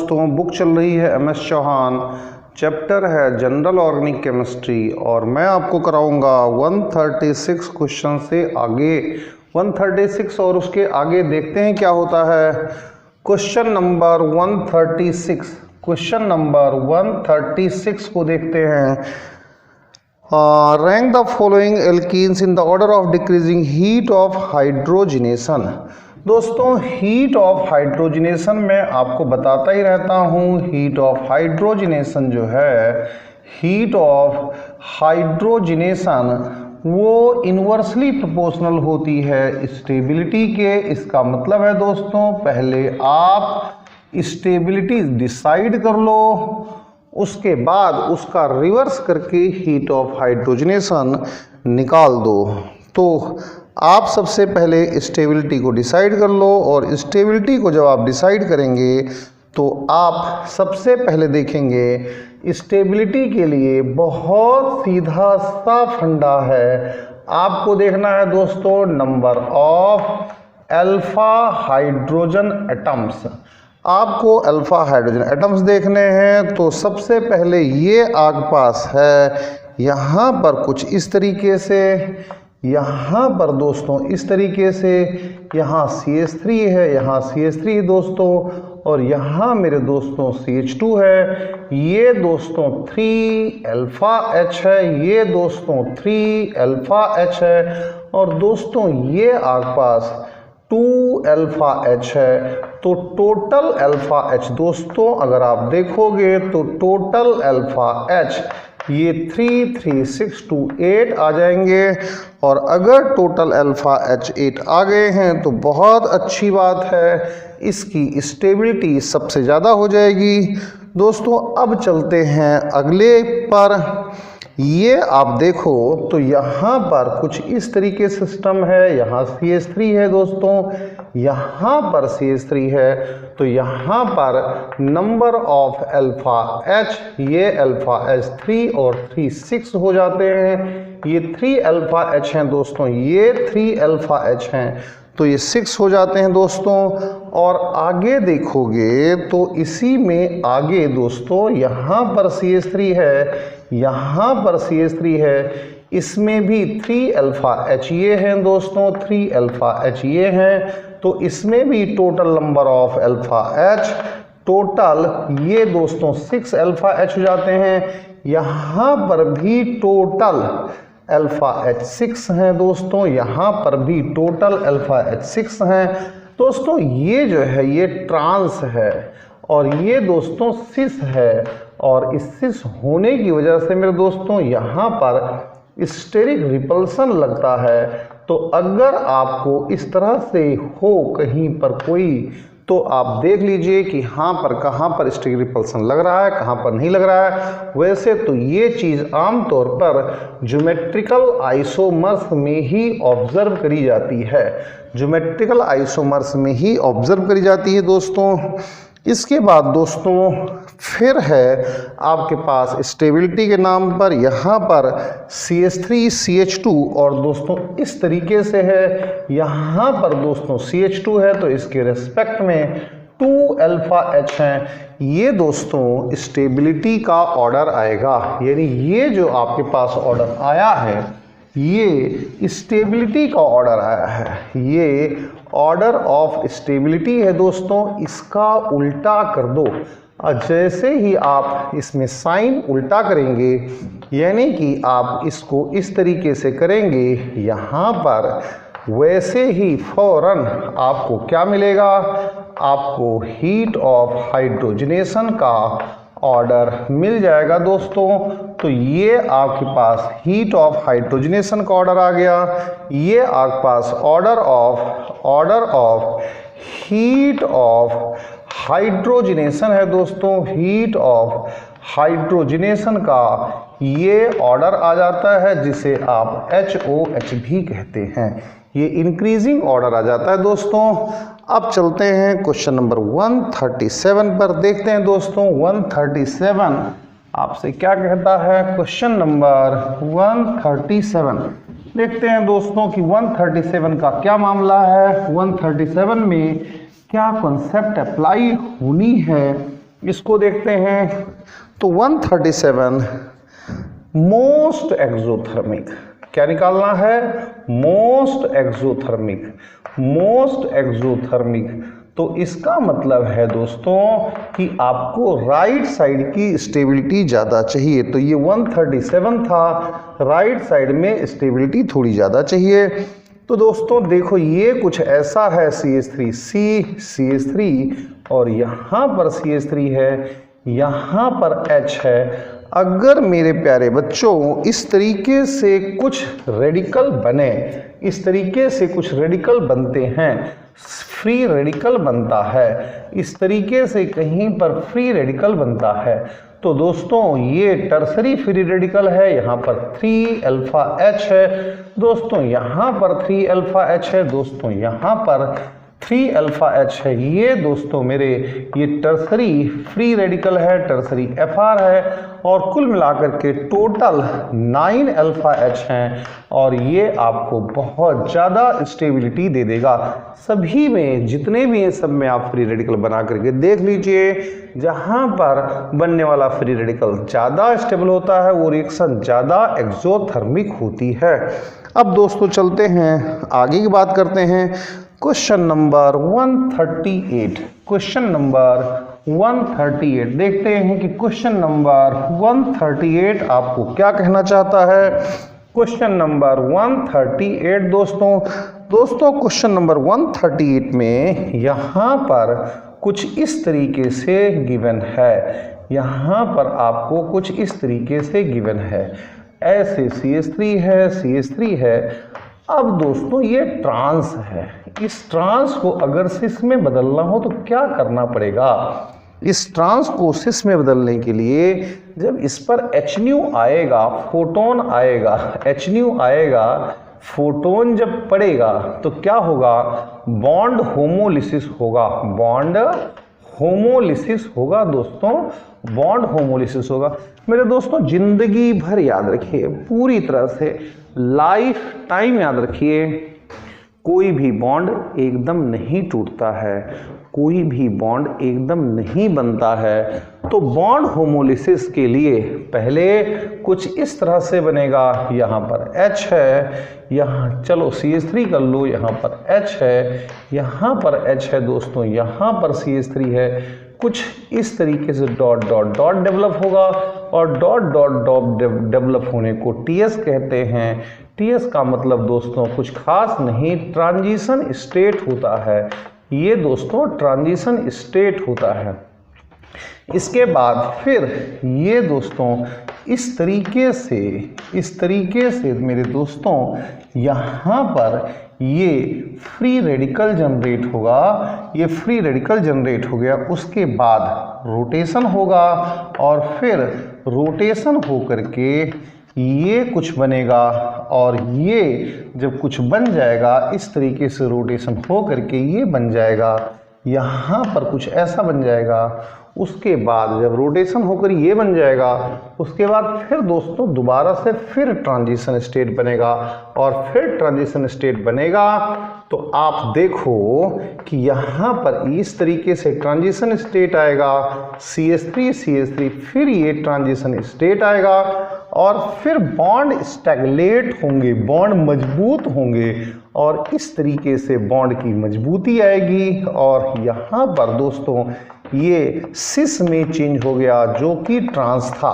दोस्तों बुक चल रही है MS चौहान, चैप्टर है जनरल ऑर्गेनिक केमिस्ट्री और मैं आपको कराऊंगा 136 क्वेश्चन से आगे। 136 और उसके आगे देखते हैं क्या होता है। क्वेश्चन नंबर 136 को देखते हैं। Rank the following alkenes in the order of decreasing heat of hydrogenation. दोस्तों हीट ऑफ हाइड्रोजिनेशन में आपको बताता ही रहता हूँ। हीट ऑफ हाइड्रोजिनेशन जो है, हीट ऑफ हाइड्रोजिनेशन वो इन्वर्सली प्रोपोर्शनल होती है स्टेबिलिटी के। इसका मतलब है दोस्तों पहले आप स्टेबिलिटी डिसाइड कर लो, उसके बाद उसका रिवर्स करके हीट ऑफ हाइड्रोजनेशन निकाल दो। तो आप सबसे पहले स्टेबिलिटी को डिसाइड कर लो और स्टेबिलिटी को जब आप डिसाइड करेंगे तो आप सबसे पहले देखेंगे स्टेबिलिटी के लिए बहुत सीधा सा फंडा है। आपको देखना है दोस्तों number of alpha hydrogen atoms. आपको अल्फा हाइड्रोजन एटम्स देखने हैं तो सबसे पहले ये आग पास है, यहाँ पर कुछ इस तरीके से, यहाँ पर दोस्तों इस तरीके से, यहाँ CH3 है, यहाँ CH3 है दोस्तों, और यहाँ मेरे दोस्तों CH2 है। ये दोस्तों 3 अल्फा H है, ये दोस्तों 3 अल्फा H है, और दोस्तों ये आग पास 2 अल्फा H है। तो टोटल अल्फा H दोस्तों अगर आप देखोगे तो टोटल अल्फा H ये 3, 3, 6, 2, 8 आ जाएंगे। और अगर टोटल अल्फा H 8 आ गए हैं तो बहुत अच्छी बात है, इसकी स्टेबिलिटी सबसे ज़्यादा हो जाएगी। दोस्तों अब चलते हैं अगले पर। ये आप देखो तो यहाँ पर कुछ इस तरीके सिस्टम है, यहाँ CH3 है दोस्तों, यहाँ पर CH3 है, तो यहाँ पर नंबर ऑफ अल्फा H, ये अल्फा H 3 और 3 6 हो जाते हैं। ये 3 अल्फा H हैं दोस्तों, ये 3 अल्फा H हैं, तो ये 6 हो जाते हैं दोस्तों। और आगे देखोगे तो इसी में आगे दोस्तों यहाँ पर CH3 है, यहाँ पर CH3 है, इसमें भी 3 अल्फा H ये हैं दोस्तों, 3 अल्फा H ये हैं, तो इसमें भी total number of alpha H total ये दोस्तों 6 अल्फा H हो जाते हैं। यहाँ पर भी टोटल अल्फा H 6 हैं दोस्तों, यहाँ पर भी टोटल अल्फा H 6 हैं दोस्तों। ये जो है ये ट्रांस है और ये दोस्तों सिस है, और इस सिस होने की वजह से मेरे दोस्तों यहाँ पर स्टेरिक रिपल्सन लगता है। तो अगर आपको इस तरह से हो कहीं पर कोई, तो आप देख लीजिए कि हाँ पर कहाँ पर स्टेरिक रिपल्सन लग रहा है, कहाँ पर नहीं लग रहा है। वैसे तो ये चीज़ आमतौर पर ज्योमेट्रिकल आइसोमर्स में ही ऑब्जर्व करी जाती है, ज्योमेट्रिकल आइसोमर्स में ही ऑब्जर्व करी जाती है दोस्तों। इसके बाद दोस्तों फिर है आपके पास स्टेबिलिटी के नाम पर यहाँ पर CH3 CH2 और दोस्तों इस तरीके से है, यहाँ पर दोस्तों CH2 है, तो इसके रेस्पेक्ट में 2 अल्फा H हैं। ये दोस्तों स्टेबिलिटी का ऑर्डर आएगा, यानी ये जो आपके पास ऑर्डर आया है ये स्टेबिलिटी का ऑर्डर आया है, ये ऑर्डर ऑफ स्टेबिलिटी है दोस्तों। इसका उल्टा कर दो, और जैसे ही आप इसमें साइन उल्टा करेंगे, यानी कि आप इसको इस तरीके से करेंगे यहाँ पर, वैसे ही फौरन आपको क्या मिलेगा, आपको हीट ऑफ हाइड्रोजनेशन का ऑर्डर मिल जाएगा दोस्तों। तो ये आपके पास हीट ऑफ हाइड्रोजनेशन का ऑर्डर आ गया। ये आपके पास order of heat of hydrogenation है दोस्तों, हीट ऑफ हाइड्रोजनेशन का ये ऑर्डर आ जाता है, जिसे आप HOH भी कहते हैं। ये इंक्रीजिंग ऑर्डर आ जाता है दोस्तों। अब चलते हैं क्वेश्चन नंबर 137 पर, देखते हैं दोस्तों 137 आपसे क्या कहता है। क्वेश्चन नंबर 137 देखते हैं दोस्तों कि 137 का क्या मामला है, 137 में क्या कॉन्सेप्ट अप्लाई होनी है। इसको देखते हैं तो 137 मोस्ट एक्सोथर्मिक, क्या निकालना है? Most exothermic, most exothermic. तो इसका मतलब है दोस्तों कि आपको राइट साइड की स्टेबिलिटी ज़्यादा चाहिए। तो ये 137 था, राइट साइड में स्टेबिलिटी थोड़ी ज़्यादा चाहिए। तो दोस्तों देखो ये कुछ ऐसा है CH3 CH3 और यहाँ पर CH3 है, यहाँ पर H है। अगर मेरे प्यारे बच्चों इस तरीके से कुछ रेडिकल बने, इस तरीके से कुछ रेडिकल बनते हैं, फ्री रेडिकल बनता है, इस तरीके से कहीं पर फ्री रेडिकल बनता है, तो दोस्तों ये टर्सरी फ्री रेडिकल है। यहाँ पर 3 अल्फा H है दोस्तों, यहाँ पर 3 अल्फा H है दोस्तों, यहाँ पर 3 अल्फा H है। ये दोस्तों मेरे ये टर्सरी फ्री रेडिकल है, टर्सरी FR है, और कुल मिलाकर के टोटल 9 अल्फा H हैं और ये आपको बहुत ज़्यादा स्टेबिलिटी दे देगा। सभी में जितने भी हैं सब में आप फ्री रेडिकल बना करके देख लीजिए, जहाँ पर बनने वाला फ्री रेडिकल ज़्यादा स्टेबल होता है वो रिएक्शन ज़्यादा एक्सोथर्मिक होती है। अब दोस्तों चलते हैं आगे की बात करते हैं। क्वेश्चन नंबर 138, क्वेश्चन नंबर 138 देखते हैं कि क्वेश्चन नंबर 138 आपको क्या कहना चाहता है। क्वेश्चन नंबर 138 दोस्तों क्वेश्चन नंबर 138 में यहाँ पर कुछ इस तरीके से गिवन है, यहाँ पर आपको कुछ इस तरीके से गिवन है, ऐसे CH3 है, CH3 है। अब दोस्तों ये ट्रांस है, इस ट्रांस को अगर सिस में बदलना हो तो क्या करना पड़ेगा? इस ट्रांस को सिस में बदलने के लिए जब इस पर HNu आएगा, फोटोन आएगा, HNu आएगा, फोटोन जब पड़ेगा तो क्या होगा? बॉन्ड होमोलिसिस होगा, बॉन्ड होमोलिसिस होगा दोस्तों, बॉन्ड होमोलिसिस होगा। मेरे दोस्तों जिंदगी भर याद रखिए, पूरी तरह से लाइफ टाइम याद रखिए, कोई भी बॉन्ड एकदम नहीं टूटता है, कोई भी बॉन्ड एकदम नहीं बनता है। तो बॉन्ड होमोलिसिस के लिए पहले कुछ इस तरह से बनेगा, यहाँ पर H है, यहाँ चलो CH3 कर लो, यहाँ पर H है, यहाँ पर H है दोस्तों, यहाँ पर CH3 है। कुछ इस तरीके से डॉट डॉट डॉट डेवलप होगा और डॉट डॉट डॉट डेवलप होने को TS कहते हैं। TS का मतलब दोस्तों कुछ खास नहीं, ट्रांजिशन स्टेट होता है। ये दोस्तों ट्रांजिशन स्टेट होता है। इसके बाद फिर ये दोस्तों इस तरीके से मेरे दोस्तों यहाँ पर ये फ्री रेडिकल जनरेट होगा, ये फ्री रेडिकल जनरेट हो गया। उसके बाद रोटेशन होगा और फिर रोटेशन हो करके ये कुछ बनेगा और ये जब कुछ बन जाएगा इस तरीके से रोटेशन हो करके ये बन जाएगा, यहाँ पर कुछ ऐसा बन जाएगा। उसके बाद जब रोटेशन होकर ये बन जाएगा, उसके बाद फिर दोस्तों दोबारा से फिर ट्रांजिशन स्टेट बनेगा और फिर ट्रांजिशन स्टेट बनेगा तो आप देखो कि यहाँ पर इस तरीके से ट्रांजिशन स्टेट आएगा, CH3 फिर ये ट्रांजिशन स्टेट आएगा और फिर बॉन्ड स्टैगलेट होंगे, बॉन्ड मजबूत होंगे और इस तरीके से बॉन्ड की मजबूती आएगी और यहाँ पर दोस्तों ये सिस में चेंज हो गया जो कि ट्रांस था।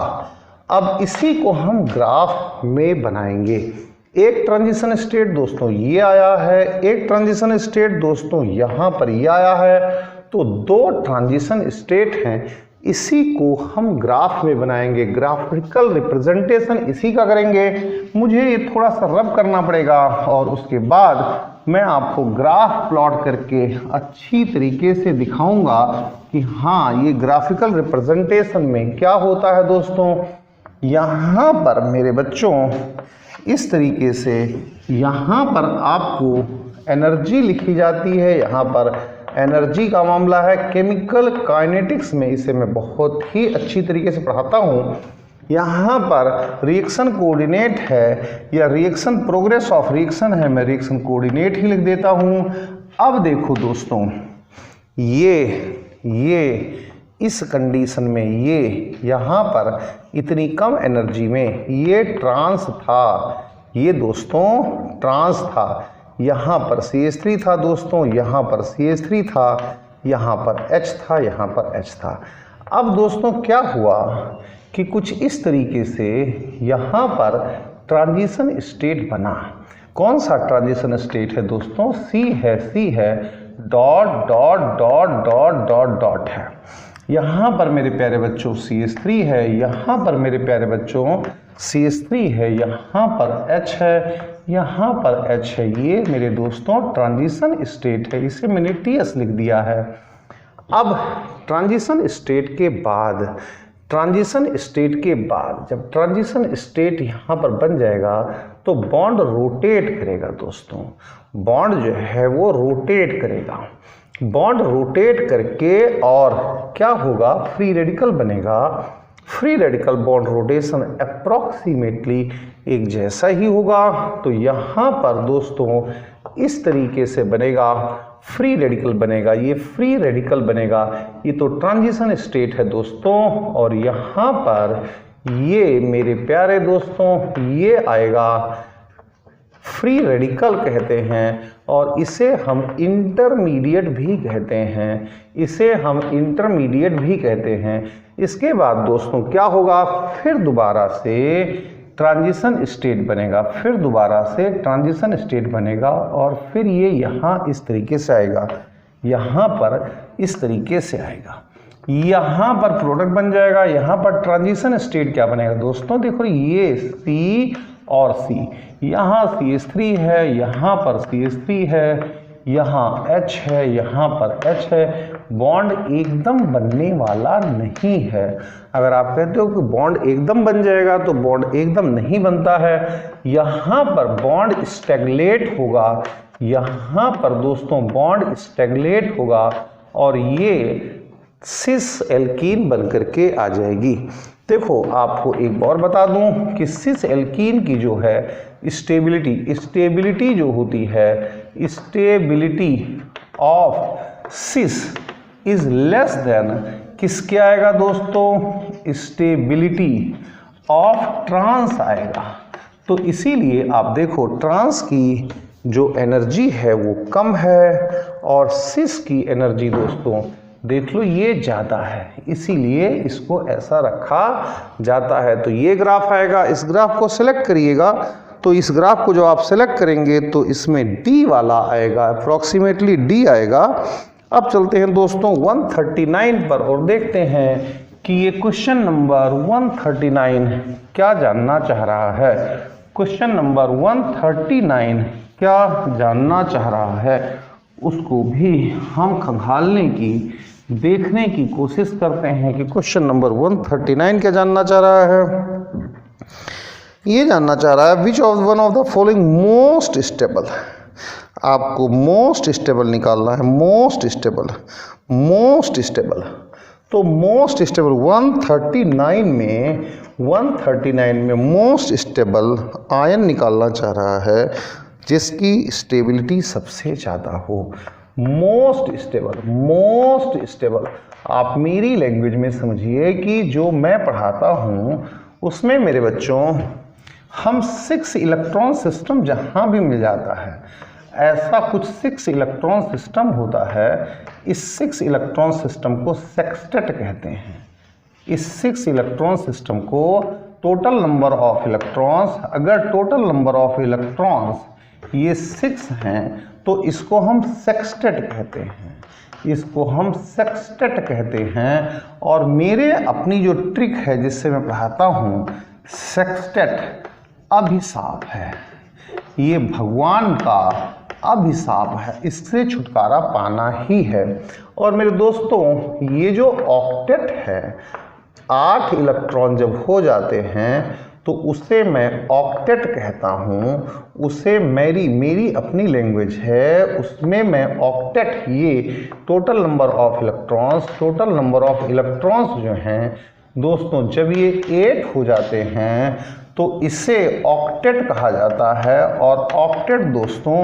अब इसी को हम ग्राफ में बनाएंगे। एक ट्रांजिशन स्टेट दोस्तों ये आया है, एक ट्रांजिशन स्टेट दोस्तों यहाँ पर ये आया है, तो दो ट्रांजिशन स्टेट हैं। इसी को हम ग्राफ में बनाएंगे, ग्राफिकल रिप्रेजेंटेशन इसी का करेंगे। मुझे ये थोड़ा सा रब करना पड़ेगा और उसके बाद मैं आपको ग्राफ प्लॉट करके अच्छी तरीके से दिखाऊंगा कि हाँ ये ग्राफिकल रिप्रेजेंटेशन में क्या होता है दोस्तों। यहाँ पर मेरे बच्चों इस तरीके से यहाँ पर आपको एनर्जी लिखी जाती है, यहाँ पर एनर्जी का मामला है। केमिकल काइनेटिक्स में इसे मैं बहुत ही अच्छी तरीके से पढ़ाता हूँ। यहाँ पर रिएक्शन कोऑर्डिनेट है या रिएक्शन प्रोग्रेस ऑफ रिएक्शन है, मैं रिएक्शन कोऑर्डिनेट ही लिख देता हूँ। अब देखो दोस्तों ये इस कंडीशन में ये यहाँ पर इतनी कम एनर्जी में ये ट्रांस था, ये दोस्तों ट्रांस था। यहाँ पर CH3 था दोस्तों, यहाँ पर CH3 था, यहाँ पर H था, यहाँ पर H था। अब दोस्तों क्या हुआ कि कुछ इस तरीके से यहाँ पर ट्रांजिशन स्टेट बना। कौन सा ट्रांजिशन स्टेट है दोस्तों? C है, dot dot dot dot dot dot है। यहाँ पर मेरे प्यारे बच्चों CH3 है, यहाँ पर मेरे प्यारे बच्चों CH3 है, यहाँ पर H है, यहाँ पर H है। ये मेरे दोस्तों ट्रांजिशन स्टेट है, इसे मैंने TS लिख दिया है। अब ट्रांजिशन स्टेट के बाद जब ट्रांजिशन स्टेट यहाँ पर बन जाएगा तो बॉन्ड रोटेट करेगा दोस्तों। बॉन्ड जो है वो रोटेट करेगा। बॉन्ड रोटेट करके और क्या होगा? फ्री रेडिकल बनेगा। Free radical bond rotation approximately एक जैसा ही होगा। तो यहाँ पर दोस्तों इस तरीके से बनेगा, फ्री रेडिकल बनेगा। ये फ्री रेडिकल बनेगा, ये तो ट्रांजिशन स्टेट है दोस्तों। और यहाँ पर ये मेरे प्यारे दोस्तों ये आएगा, फ्री रेडिकल कहते हैं और इसे हम इंटरमीडिएट भी कहते हैं, इसे हम इंटरमीडिएट भी कहते हैं। इसके बाद दोस्तों क्या होगा? फिर दोबारा से ट्रांजिशन स्टेट बनेगा, फिर दोबारा से ट्रांजिशन स्टेट बनेगा और फिर ये यहाँ इस तरीके से आएगा, यहाँ पर इस तरीके से आएगा, यहाँ पर प्रोडक्ट बन जाएगा। यहाँ पर ट्रांजिशन स्टेट क्या बनेगा दोस्तों? देखो ये C और C, यहाँ CH3 है, यहाँ पर CH3 है, यहाँ H है, यहाँ पर H है। बॉन्ड एकदम बनने वाला नहीं है। अगर आप कहते हो कि बॉन्ड एकदम बन जाएगा तो बॉन्ड एकदम नहीं बनता है। यहाँ पर बॉन्ड स्टैग्नेट होगा, यहाँ पर दोस्तों बॉन्ड स्टैग्नेट होगा और ये सिस एल्कीन बन करके आ जाएगी। देखो आपको एक और बता दूं कि सिस एल्कीन की जो है स्टेबिलिटी जो होती है, stability of cis is less than किसके आएगा दोस्तों? स्टेबिलिटी ऑफ ट्रांस आएगा। तो इसीलिए आप देखो ट्रांस की जो एनर्जी है वो कम है और सिस की एनर्जी दोस्तों देख लो ये ज़्यादा है, इसीलिए इसको ऐसा रखा जाता है। तो ये ग्राफ आएगा, इस ग्राफ को सिलेक्ट करिएगा। तो इस ग्राफ को जो आप सिलेक्ट करेंगे तो इसमें D वाला आएगा, अप्रॉक्सीमेटली D आएगा। अब चलते हैं दोस्तों 139 पर और देखते हैं कि ये क्वेश्चन नंबर 139 क्या जानना चाह रहा है। क्वेश्चन नंबर 139 क्या जानना चाह रहा है उसको भी हम खंगालने की, देखने की कोशिश करते हैं कि क्वेश्चन नंबर 139 क्या जानना चाह रहा है। ये जानना चाह रहा है which of one of the following most stable. आपको मोस्ट स्टेबल निकालना है, मोस्ट स्टेबल। तो मोस्ट स्टेबल 139 में मोस्ट स्टेबल आयन निकालना चाह रहा है जिसकी स्टेबिलिटी सबसे ज़्यादा हो। मोस्ट स्टेबल आप मेरी लैंग्वेज में समझिए कि जो मैं पढ़ाता हूँ उसमें मेरे बच्चों हम 6 इलेक्ट्रॉन सिस्टम जहाँ भी मिल जाता है, ऐसा कुछ 6 इलेक्ट्रॉन सिस्टम होता है। इस 6 इलेक्ट्रॉन सिस्टम को सेक्सटेट कहते हैं। इस 6 इलेक्ट्रॉन सिस्टम को टोटल नंबर ऑफ इलेक्ट्रॉन्स, अगर टोटल नंबर ऑफ इलेक्ट्रॉन्स ये 6 हैं तो इसको हम सेक्सटेट कहते हैं, इसको हम सेक्सटेट कहते हैं। और मेरे अपनी जो ट्रिक है जिससे मैं पढ़ाता हूँ, सेक्सटेट अभिशाप है, ये भगवान का अभिशाप है, इससे छुटकारा पाना ही है। और मेरे दोस्तों ये जो ऑक्टेट है, 8 इलेक्ट्रॉन जब हो जाते हैं तो उसे मैं ऑक्टेट कहता हूँ। उसे मेरी अपनी लैंग्वेज है, उसमें मैं ऑक्टेट, ये टोटल नंबर ऑफ इलेक्ट्रॉन्स जो हैं दोस्तों, जब ये 8 हो जाते हैं तो इसे ऑक्टेट कहा जाता है। और ऑक्टेट दोस्तों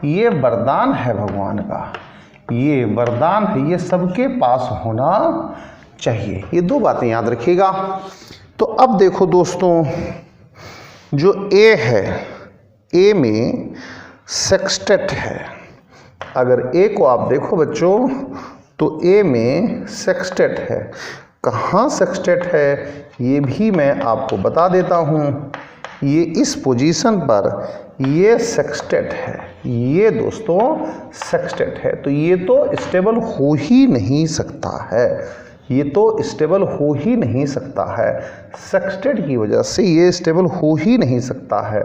ये वरदान है भगवान का, ये वरदान है, ये सबके पास होना चाहिए। ये दो बातें याद रखिएगा। तो अब देखो दोस्तों, जो ए है, ए में सेक्सटेट है। अगर ए को आप देखो बच्चों तो ए में सेक्सटेट है। कहाँ सेक्सटेट है ये भी मैं आपको बता देता हूँ। ये इस पोजीशन पर ये सेक्सटेट है, ये दोस्तों सेक्सटेट है। तो ये तो स्टेबल हो ही नहीं सकता है, ये तो स्टेबल हो ही नहीं सकता है। सेक्सटेट की वजह से ये स्टेबल हो ही नहीं सकता है।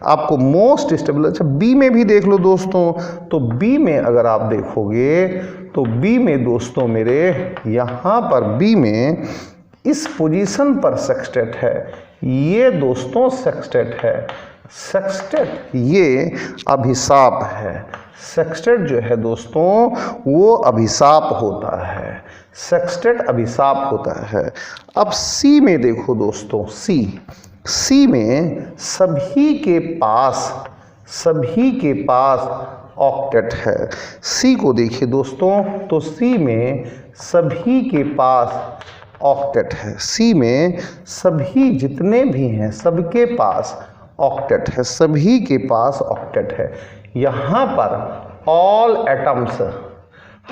आपको मोस्ट स्टेबल, अच्छा बी में भी देख लो दोस्तों। तो बी में अगर आप देखोगे तो बी में दोस्तों मेरे यहाँ पर बी में इस पोजीशन पर सेक्सटेट है, ये दोस्तों सेक्सटेट है। सेक्सटेट ये अभिशाप है। सेक्सटेट जो है दोस्तों वो अभिशाप होता है, सेक्सटेट अभिशाप होता है। अब सी में देखो दोस्तों, सी में सभी के पास ऑक्टेट है। सी को देखिए दोस्तों, तो सी में सभी के पास ऑक्टेट है। सी में सभी जितने भी हैं सबके पास ऑक्टेट है, सभी के पास ऑक्टेट है। यहाँ पर ऑल एटम्स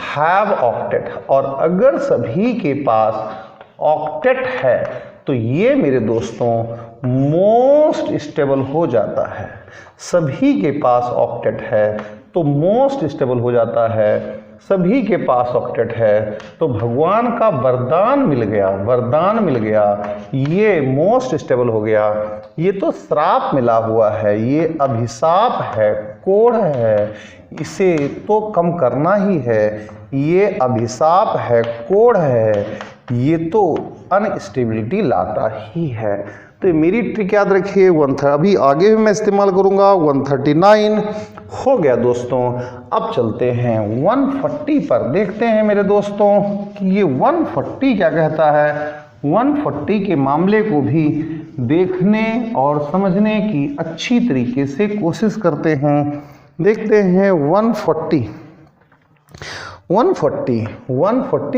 हैव ऑक्टेट, और अगर सभी के पास ऑक्टेट है तो ये मेरे दोस्तों मोस्ट स्टेबल हो जाता है। सभी के पास ऑक्टेट है तो मोस्ट स्टेबल हो जाता है। सभी के पास ऑक्टेट है तो भगवान का वरदान मिल गया, वरदान मिल गया, ये मोस्ट स्टेबल हो गया। ये तो श्राप मिला हुआ है, ये अभिशाप है, कोढ़ है, इसे तो कम करना ही है। ये अभिशाप है, कोढ़ है, ये तो अनस्टेबिलिटी लाता ही है। तो मेरी ट्रिक याद रखिए, अभी आगे भी मैं इस्तेमाल करूंगा। 139 हो गया दोस्तों। अब चलते हैं 140 पर, देखते हैं मेरे दोस्तों कि ये 140 क्या कहता है। 140 के मामले को भी देखने और समझने की अच्छी तरीके से कोशिश करते हैं। देखते हैं 140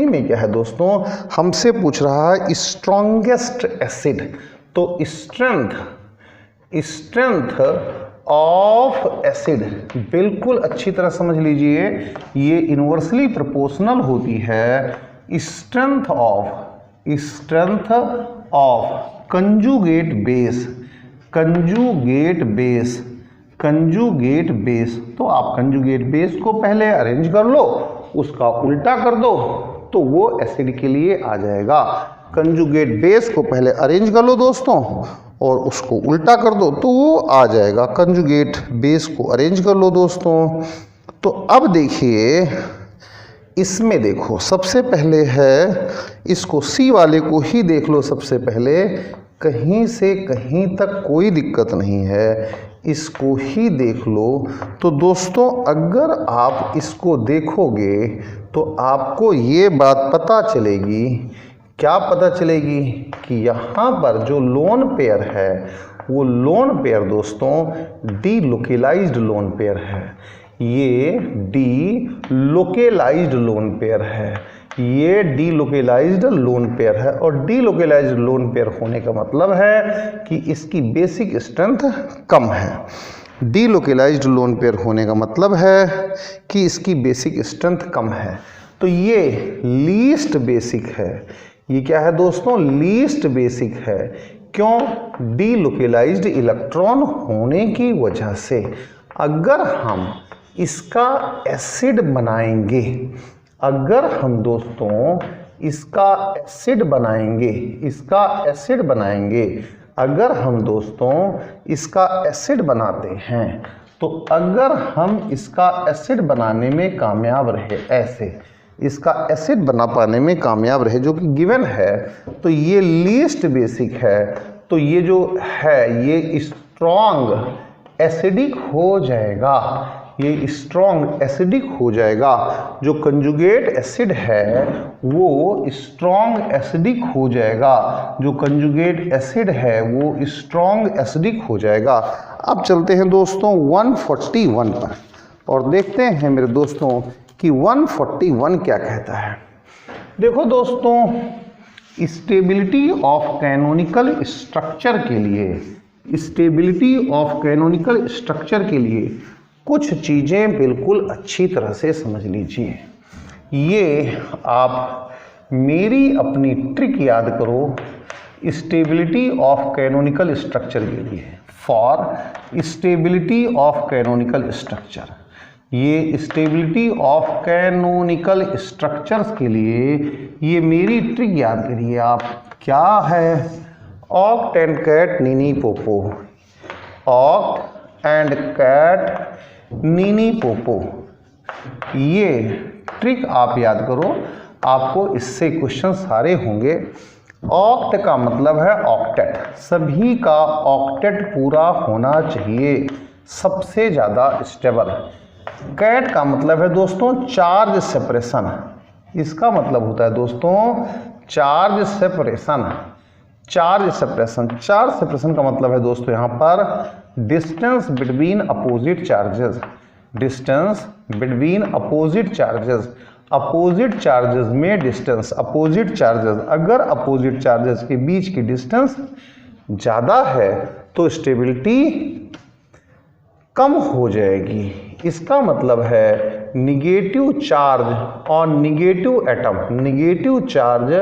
में क्या है दोस्तों, हमसे पूछ रहा है स्ट्रॉन्गेस्ट एसिड। तो स्ट्रेंथ ऑफ एसिड बिल्कुल अच्छी तरह समझ लीजिए, ये इन्वर्सली प्रोपोर्शनल होती है स्ट्रेंथ ऑफ कंजुगेट बेस। तो आप कंजुगेट बेस को पहले अरेंज कर लो, उसका उल्टा कर दो तो वो एसिड के लिए आ जाएगा। कंजुगेट बेस को पहले अरेंज कर लो दोस्तों और उसको उल्टा कर दो तो वो आ जाएगा। कंजुगेट बेस को अरेंज कर लो दोस्तों। तो अब देखिए इसमें देखो, सबसे पहले है इसको सी वाले को ही देख लो सबसे पहले, कहीं से कहीं तक कोई दिक्कत नहीं है, इसको ही देख लो। तो दोस्तों अगर आप इसको देखोगे तो आपको ये बात पता चलेगी, क्या पता चलेगी कि यहाँ पर जो लोन पेयर है वो लोन पेयर दोस्तों डी लोकेलाइज्ड लोन पेयर है। ये डी लोकेलाइज्ड लोन पेयर है, ये डी लोकेलाइज्ड लोन पेयर है। और डी लोकेलाइज्ड लोन पेयर होने का मतलब है कि इसकी बेसिक स्ट्रेंथ कम है। डी लोकेलाइज्ड लोन पेयर होने का मतलब है कि इसकी बेसिक स्ट्रेंथ कम है। तो ये लीस्ट बेसिक है। ये क्या है दोस्तों, लीस्ट बेसिक है। क्यों? डी लोकेलाइज्ड इलेक्ट्रॉन होने की वजह से। अगर हम इसका एसिड बनाएंगे, अगर हम दोस्तों इसका एसिड बनाएंगे, अगर हम दोस्तों इसका एसिड बनाते हैं, तो अगर हम इसका एसिड बनाने में कामयाब रहे, ऐसे इसका एसिड बना पाने में कामयाब रहे जो कि गिवन है, तो ये लीस्ट बेसिक है। तो ये जो है ये स्ट्रॉन्ग एसिडिक हो जाएगा, ये स्ट्रॉन्ग एसिडिक हो जाएगा। जो कंजुगेट एसिड है वो स्ट्रॉन्ग एसिडिक हो जाएगा, जो कंजुगेट एसिड है वो स्ट्रॉन्ग एसिडिक हो जाएगा। अब चलते हैं दोस्तों 141 पर और देखते हैं मेरे दोस्तों कि 141 क्या कहता है। देखो दोस्तों स्टेबिलिटी ऑफ कैनोनिकल स्ट्रक्चर के लिए, स्टेबिलिटी ऑफ कैनोनिकल स्ट्रक्चर के लिए कुछ चीज़ें बिल्कुल अच्छी तरह से समझ लीजिए। ये आप मेरी अपनी ट्रिक याद करो स्टेबिलिटी ऑफ कैनोनिकल स्ट्रक्चर के लिए, for stability of canonical structure. ये स्टेबिलिटी ऑफ कैनोनिकल स्ट्रक्चर्स के लिए ये मेरी ट्रिक याद करिए आप। क्या है? ऑक्ट एंड कैट नीनी पोपो, ऑक्ट एंड कैट नीनी पोपो, ये ट्रिक आप याद करो, आपको इससे क्वेश्चन सारे होंगे। ऑक्ट का मतलब है ऑक्टेट, सभी का ऑक्टेट पूरा होना चाहिए, सबसे ज़्यादा स्टेबल। कैट का मतलब है दोस्तों चार्ज सेपरेशन, इसका मतलब होता है दोस्तों charge separation. Charge separation, charge separation का मतलब है दोस्तों यहाँ पर distance between opposite charges, distance between opposite charges. Opposite charges में डिस्टेंस, अपोजिट चार्जेस, अगर अपोजिट चार्जेस के बीच की डिस्टेंस ज़्यादा है तो स्टेबिलिटी कम हो जाएगी। इसका मतलब है negative charge on negative atom, negative charge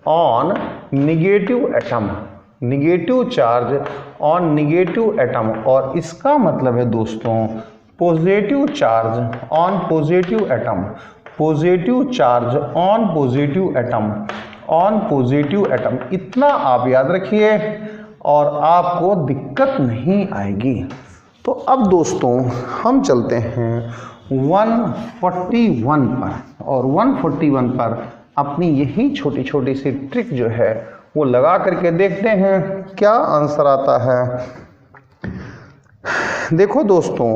on negative atom, negative charge on negative atom. और इसका मतलब है दोस्तों positive charge on positive atom, positive charge on positive atom, on positive atom. इतना आप याद रखिए और आपको दिक्कत नहीं आएगी। तो अब दोस्तों हम चलते हैं 141 पर, और 141 पर अपनी यही छोटी छोटी सी ट्रिक जो है वो लगा करके देखते हैं क्या आंसर आता है। देखो दोस्तों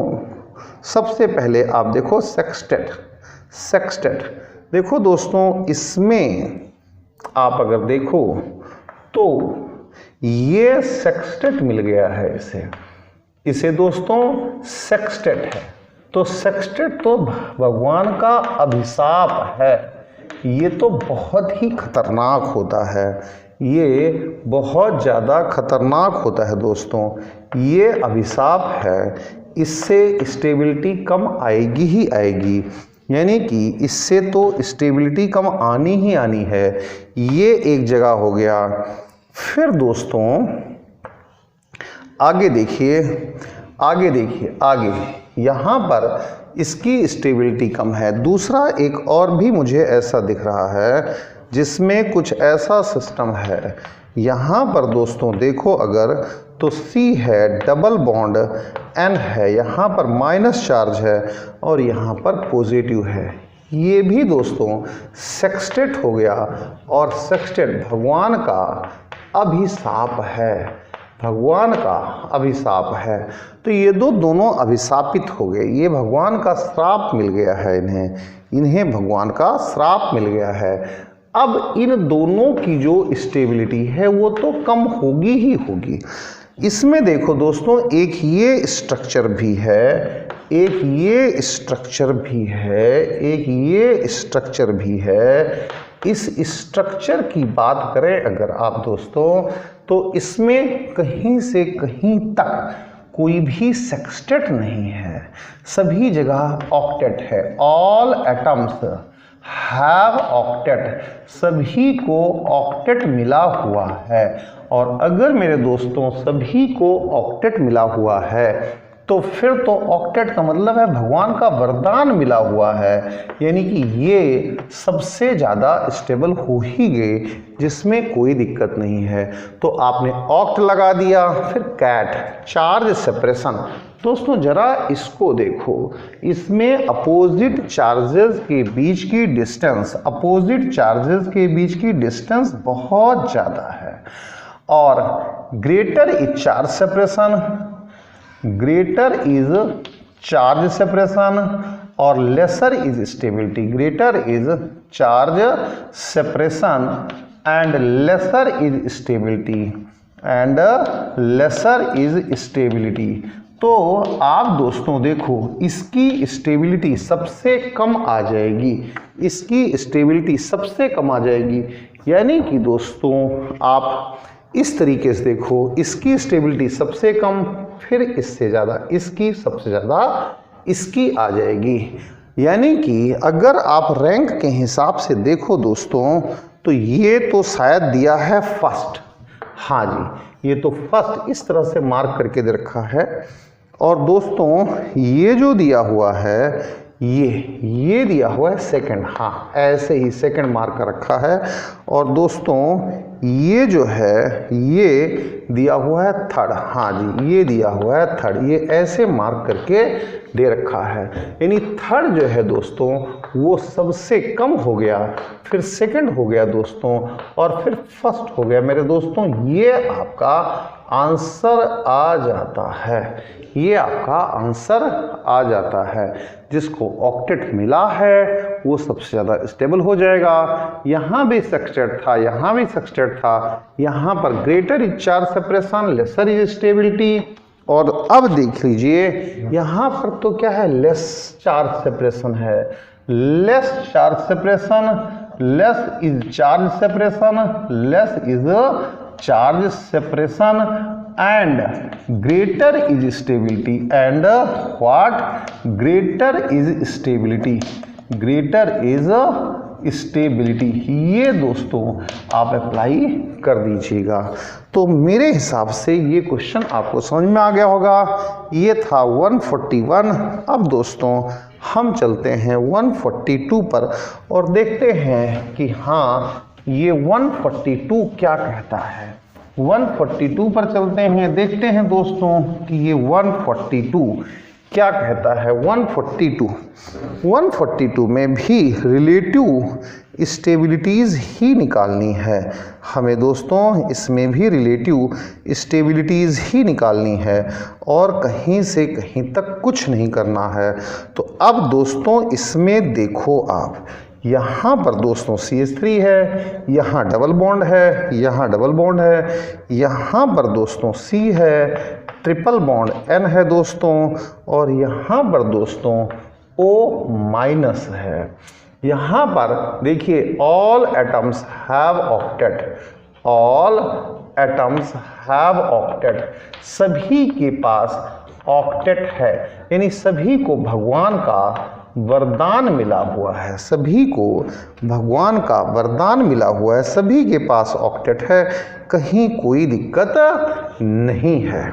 सबसे पहले आप देखो सेक्सटेट, सेक्सटेट देखो दोस्तों, इसमें आप अगर देखो तो ये सेक्सटेट मिल गया है इसे दोस्तों सेक्सटेट है। तो सेक्सटेट तो भगवान का अभिशाप है, ये तो बहुत ही खतरनाक होता है, ये बहुत ज़्यादा खतरनाक होता है दोस्तों, ये अभिशाप है, इससे स्टेबिलिटी कम आएगी ही आएगी, यानी कि इससे तो स्टेबिलिटी कम आनी ही आनी है। ये एक जगह हो गया। फिर दोस्तों आगे देखिए, आगे देखिए, आगे यहाँ पर इसकी स्टेबिलिटी कम है। दूसरा एक और भी मुझे ऐसा दिख रहा है जिसमें कुछ ऐसा सिस्टम है। यहाँ पर दोस्तों देखो अगर तो C है, डबल बॉन्ड N है, यहाँ पर माइनस चार्ज है और यहाँ पर पॉजिटिव है। ये भी दोस्तों सेक्सटेट हो गया, और सेक्सटेट भगवान का अभिशाप है, भगवान का अभिशाप है। तो ये दोनों अभिशापित हो गए, ये भगवान का श्राप मिल गया है इन्हें भगवान का श्राप मिल गया है। अब इन दोनों की जो स्टेबिलिटी है वो तो कम होगी ही होगी। इसमें देखो दोस्तों एक ये स्ट्रक्चर भी है, एक ये स्ट्रक्चर भी है, एक ये स्ट्रक्चर भी है। इस स्ट्रक्चर की बात करें अगर आप दोस्तों, तो इसमें कहीं से कहीं तक कोई भी सेक्सटेट नहीं है, सभी जगह ऑक्टेट है। ऑल एटम्स हैव ऑक्टेट, सभी को ऑक्टेट मिला हुआ है। और अगर मेरे दोस्तों सभी को ऑक्टेट मिला हुआ है तो फिर तो ऑक्टेट का मतलब है भगवान का वरदान मिला हुआ है, यानी कि ये सबसे ज़्यादा स्टेबल हो ही गए, जिसमें कोई दिक्कत नहीं है। तो आपने ऑक्ट लगा दिया। फिर कैट, चार्ज सेपरेशन। दोस्तों जरा इसको देखो, इसमें अपोजिट चार्जेस के बीच की डिस्टेंस, अपोजिट चार्जेस के बीच की डिस्टेंस बहुत ज़्यादा है। और greater is charge separation, greater is charge separation और lesser is stability. Greater is charge separation and lesser is stability, and lesser is stability. तो आप दोस्तों देखो इसकी स्टेबिलिटी सबसे कम आ जाएगी, इसकी स्टेबिलिटी सबसे कम आ जाएगी, यानी कि दोस्तों आप इस तरीके से देखो, इसकी स्टेबिलिटी सबसे कम, फिर इससे ज़्यादा इसकी, सबसे ज़्यादा इसकी आ जाएगी। यानी कि अगर आप रैंक के हिसाब से देखो दोस्तों, तो ये तो शायद दिया है फर्स्ट, हाँ जी ये तो फर्स्ट इस तरह से मार्क करके दे रखा है। और दोस्तों ये जो दिया हुआ है ये दिया हुआ है सेकंड, हाँ ऐसे ही सेकंड मार्क कर रखा है। और दोस्तों ये जो है ये दिया हुआ है थर्ड, हाँ जी ये दिया हुआ है थर्ड, ये ऐसे मार्क करके दे रखा है। यानी थर्ड जो है दोस्तों वो सबसे कम हो गया, फिर सेकंड हो गया दोस्तों, और फिर फर्स्ट हो गया मेरे दोस्तों। ये आपका आंसर आ जाता है, ये आपका आंसर आ जाता है। जिसको ऑक्टेट मिला है वो सबसे ज़्यादा स्टेबल हो जाएगा। यहाँ भी सेक्सटेट था, यहाँ भी सेक्सटेट था, यहाँ पर greater is charge separation, lesser is stability. और अब देख लीजिए यहाँ पर तो क्या है, लेस चार्ज सेपरेशन है, less charge separation, less is charge separation, less is charge separation and greater is stability, and what greater is stability, greater is stability। ये दोस्तों आप अप्लाई कर दीजिएगा। तो मेरे हिसाब से ये क्वेश्चन आपको समझ में आ गया होगा। ये था 141। अब दोस्तों हम चलते हैं 142 पर और देखते हैं कि हाँ ये 142 क्या कहता है। 142 पर चलते हैं, देखते हैं दोस्तों कि ये 142 क्या कहता है। 142 में भी रिलेटिव स्टेबिलिटीज़ ही निकालनी है हमें दोस्तों, इसमें भी रिलेटिव स्टेबिलिटीज़ ही निकालनी है और कहीं से कहीं तक कुछ नहीं करना है। तो अब दोस्तों इसमें देखो आप, यहाँ पर दोस्तों CH3 है, यहाँ डबल बॉन्ड है, यहाँ डबल बॉन्ड है, यहाँ पर दोस्तों C है, ट्रिपल बॉन्ड N है दोस्तों, और यहाँ पर दोस्तों O माइनस है। यहाँ पर देखिए all atoms have octet, all atoms have octet, सभी के पास ऑक्टेट है, यानी सभी को भगवान का वरदान मिला हुआ है, सभी को भगवान का वरदान मिला हुआ है, सभी के पास ऑक्टेट है, कहीं कोई दिक्कत नहीं है।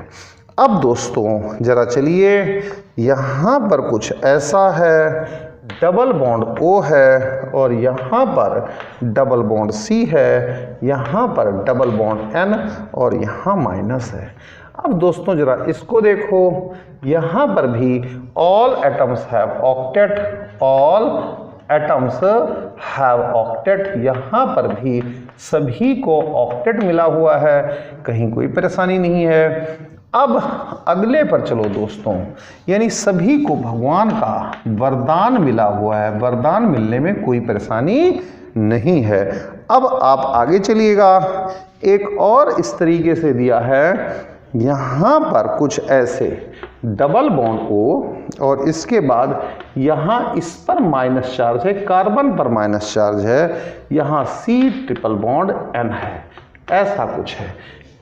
अब दोस्तों जरा चलिए, यहाँ पर कुछ ऐसा है, डबल बॉन्ड O है और यहाँ पर डबल बॉन्ड C है, यहाँ पर डबल बॉन्ड N और यहाँ माइनस है। अब दोस्तों जरा इसको देखो, यहाँ पर भी all atoms have octet, all atoms have octet, यहाँ पर भी सभी को ऑक्टेट मिला हुआ है, कहीं कोई परेशानी नहीं है। अब अगले पर चलो दोस्तों, यानी सभी को भगवान का वरदान मिला हुआ है, वरदान मिलने में कोई परेशानी नहीं है। अब आप आगे चलिएगा, एक और इस तरीके से दिया है, यहाँ पर कुछ ऐसे डबल बॉन्ड O और इसके बाद यहाँ इस पर माइनस चार्ज है, कार्बन पर माइनस चार्ज है, यहाँ C ट्रिपल बॉन्ड N है, ऐसा कुछ है।